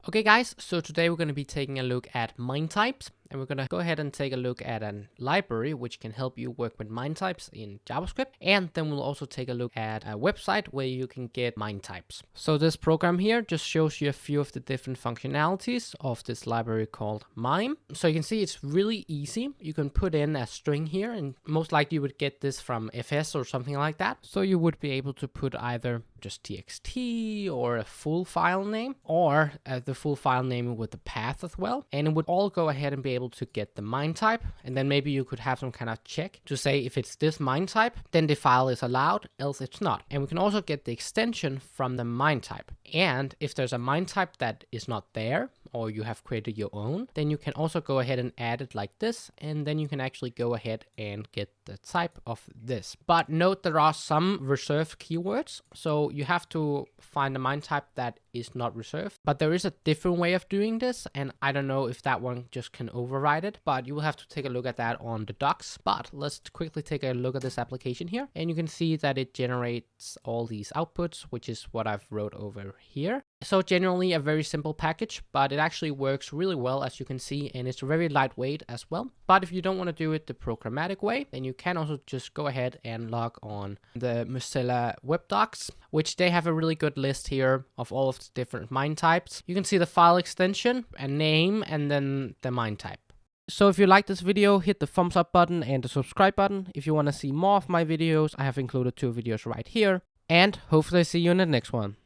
Okay guys, so today we're going to be taking a look at MIME types, and we're going to go ahead and take a look at a library which can help you work with MIME types in JavaScript, and then we'll also take a look at a website where you can get MIME types. So this program here just shows you a few of the different functionalities of this library called MIME. So you can see it's really easy. You can put in a string here, and most likely you would get this from FS or something like that. So you would be able to put either just txt or a full file name, or the full file name with the path as well, and it would all go ahead and be able to get the MIME type. And then maybe you could have some kind of check to say if it's this MIME type, then the file is allowed, else it's not. And we can also get the extension from the MIME type. And if there's a MIME type that is not there, or you have created your own, then you can also go ahead and add it like this, and then you can actually go ahead and get the type of this. But note there are some reserved keywords, so you have to find a MIME type that is not reserved. But there is a different way of doing this, and I don't know if that one just can override it, but you will have to take a look at that on the docs. But let's quickly take a look at this application here, and you can see that it generates all these outputs, which is what I've wrote over here. So generally a very simple package, but it actually works really well, as you can see, and it's very lightweight as well. But if you don't want to do it the programmatic way, then you can also just go ahead and log on the Mozilla web docs, which they have a really good list here of all of the different MIME types. You can see the file extension, a name, and then the MIME type. So if you like this video, hit the thumbs up button and the subscribe button. If you want to see more of my videos, I have included 2 videos right here, and hopefully I see you in the next one.